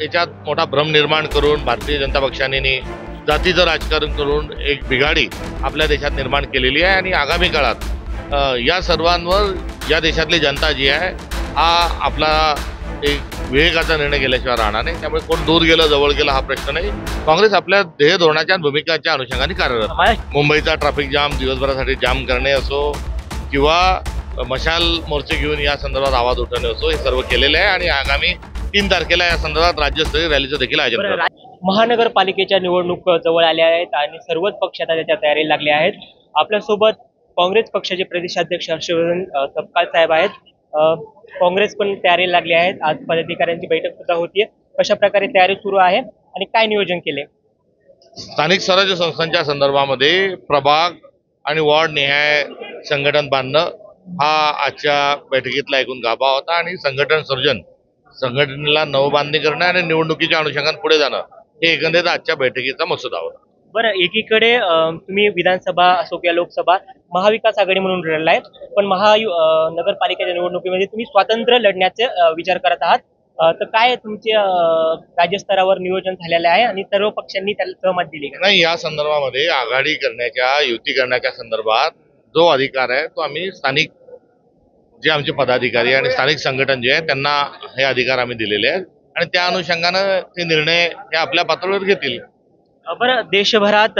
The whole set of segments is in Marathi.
याच्यात मोठा भ्रम निर्माण करून भारतीय जनता पक्षाने जातीचं राजकारण करून एक बिघाडी आपल्या देशात निर्माण केलेली आहे आणि आगामी काळात या सर्वांवर या देशातली जनता जी आहे हा आपला एक विवेकाचा निर्णय केल्याशिवाय राहणार नाही। त्यामुळे कोण दूर गेलं जवळ गेलं हा प्रश्न नाही। काँग्रेस आपल्या ध्येय धोरणाच्या भूमिकाच्या अनुषंगाने कार्यरत आहे। मुंबईचा ट्रॅफिक जाम दिवसभरासाठी जाम करणे असो किंवा मशाल मोर्चे घेऊन या संदर्भात आवाज उठवणे असो हे सर्व केलेले आहे आणि आगामी 3 तारखेला या संदर्भात राज्यस्तरीय रॅलीचं देखील आयोजन करण्यात आलं आहे। महानगरपालिकेच्या निवडणूक जवळ आल्या आहेत आणि सर्वच पक्ष आता त्याच्या तयारीला लागले आहेत। आपल्यासोबत काँग्रेस पक्षाचे प्रदेशाध्यक्ष हर्षवर्धन सपकाळ साहेब आहेत। काँग्रेस पण तयारीला लागली आहेत। आज पदाधिकाऱ्यांची बैठक सुद्धा होतीये। कशा प्रकारे तयारी सुरू आहे आणि काय नियोजन केले? स्थानिक स्वराज्य संस्थांच्या संदर्भामध्ये प्रभाग आणि वॉर्ड निहाय संघटन बांधणं हा आजच्या बैठकीतला एकूण गाभा होता आणि संघटन सर्जन संघटनेला नवबांधणी करणं आणि निवडणुकीच्या अनुषंगाने पुढे जाणं हे एकंदरीत आजच्या बैठकीचा मसुदा होता। बरं, एकीकडे तुम्ही विधानसभा असो किंवा लोकसभा महाविकास आघाडी म्हणून लढलाय, पण नगरपालिकेच्या निवडणुकीमध्ये तुम्ही स्वातंत्र्य लढण्याचे विचार करत आहात। तर काय तुमचे राज्यस्तरावर नियोजन झालेलं आहे आणि सर्व पक्षांनी त्याला सहमत दिली का? नाही, या संदर्भामध्ये आघाडी करण्याच्या युती करण्याच्या संदर्भात जो अधिकार आहे तो आम्ही स्थानिक जे आमचे पदाधिकारी आणि स्थानिक संघटन जे आहे त्यांना हे अधिकार आम्ही दिलेले आहेत आणि त्या अनुषंगानं ते निर्णय हे आपल्या पातळीवर घेतील। बरं, देशभरात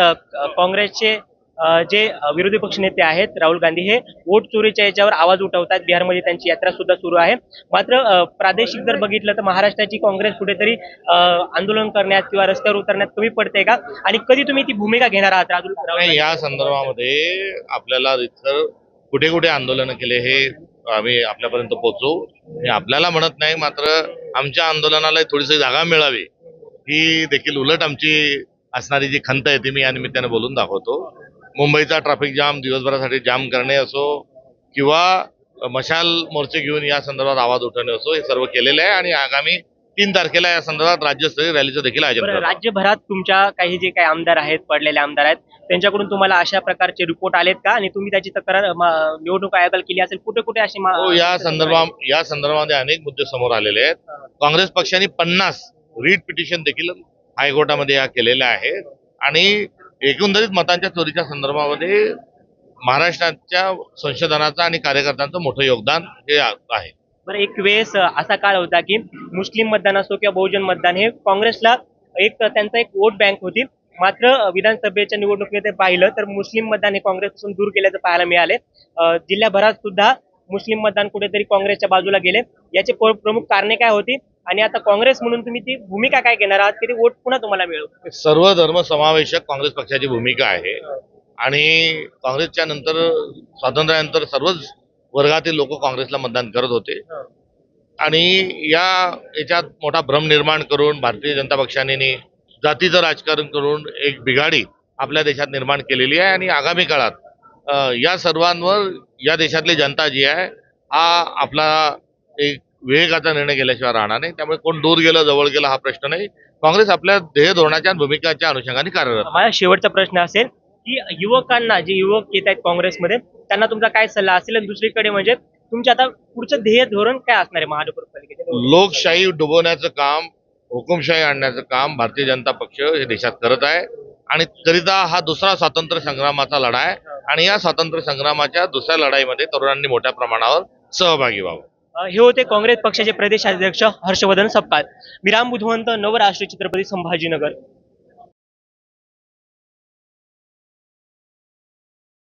काँग्रेसचे जे विरोधी पक्षनेते आहेत राहुल गांधी हे वोट चोरीच्या याच्यावर आवाज उठवतात। बिहारमध्ये त्यांची यात्रा सुद्धा सुरू आहे। मात्र प्रादेशिक जर बघितलं तर महाराष्ट्राची काँग्रेस कुठेतरी आंदोलन करण्यात किंवा रस्त्यावर उतरण्यात कमी पडते का आणि कधी तुम्ही ती भूमिका घेणार आहात? राहुल या संदर्भामध्ये आपल्याला इतर कुठे कुठे आंदोलन केले हे आम्ही आपल्यापर्यंत पोहोचवू। मी आपल्याला म्हणत नाही, मात्र आमच्या आंदोलनाला थोडीशी जागा मिळावी ही देखील उलट आमची असणारी जी खंत आहे ती मी या निमित्ताने बोलून दाखवतो। मुंबईचा ट्रॅफिक जाम दिवसभरासाठी जाम करणे असो किंवा मशाल मोर्चे घेऊन या संदर्भात आवाज उठवणे असो हे सर्व केलेले आहे आणि आगामी 3 तारखेला या संदर्भात राज्यस्तरीय रॅलीचं देखील आयोजन करण्यात आलं आहे। राज्यभरात तुमच्या काही जे काही आमदार आहेत, पडलेले आमदार आहेत, त्यांच्याकडून तुम्हाला अशा प्रकारचे रिपोर्ट आलेत का आणि तुम्ही त्याची तक्रार निवडणूक आयोगाला केली असेल? कुठे कुठे असे या संदर्भामध्ये अनेक मुद्दे समोर आलेले आहेत। काँग्रेस पक्षाने 50 रीट पिटिशन देखील हायकोर्टामध्ये या केलेल्या आहेत आणि एकंदरीत मतांच्या चोरीच्या संदर्भामध्ये महाराष्ट्राच्या संशोधनाचं आणि कार्यकर्त्यांचं मोठं योगदान हे आहे। बरं, एक वेळेस असा काळ होता की मुस्लिम मतदान असो किंवा बहुजन मतदान हे काँग्रेसला त्यांचा एक वोट बँक होती। मात्र विधानसभेच्या निवडणुकीमध्ये पाहिलं तर मुस्लिम मतदान हे काँग्रेसपासून दूर केल्याचं पाहायला मिळाले। जिल्ह्याभरात सुद्धा मुस्लिम मतदान कुठेतरी काँग्रेसच्या बाजूला गेले। याचे प्रमुख कारणे काय होती आणि आता काँग्रेस म्हणून तुम्ही ती भूमिका काय घेणार आहात की ते वोट पुन्हा तुम्हाला मिळेल? सर्व धर्म समावेशक काँग्रेस पक्षाची भूमिका आहे आणि काँग्रेसच्या नंतर स्वातंत्र्यानंतर सर्वच वर्गातील लोक काँग्रेसला मतदान करत होते आणि याच्यात मोठा भ्रम निर्माण करून भारतीय जनता पक्षाने जातीचं राजकारण करून एक बिघाडी आपल्या देशात निर्माण केलेली आहे आणि आगामी काळात या सर्वांवर या देशातली जनता जी आहे हा आपला एक विवेकाचा निर्णय केल्याशिवाय राहणार नाही। त्यामुळे कोण दूर गेलं जवळ गेलं हा प्रश्न नाही। काँग्रेस आपल्या ध्येय धोरणाच्या भूमिकाच्या अनुषंगाने कार्यरत आहे। माझा शेवटचा प्रश्न असेल की युवकांना, जे युवक येत आहेत काँग्रेसमध्ये, त्यांना तुमचा काय सल्ला असेल आणि दुसरीकडे म्हणजे तुमच्या आता पुढचं ध्येय धोरण काय असणार आहे महानगरपालिकेचे? लोकशाही डुबवण्याचं काम, हुकुमशाही आणण्याचं काम भारतीय जनता पक्ष हे देशात करत आहे आणि करिता हा दुसरा स्वातंत्र्य संग्रामाचा लढा आहे आणि या स्वातंत्र्य संग्रामाच्या दुसऱ्या लढाईमध्ये तरुणांनी मोठ्या प्रमाणावर सहभागी व्हावं। हे होते काँग्रेस पक्षाचे प्रदेशाध्यक्ष हर्षवर्धन सपकाळ। मी राम बुधवंत, नवराष्ट्र छत्रपती संभाजीनगर।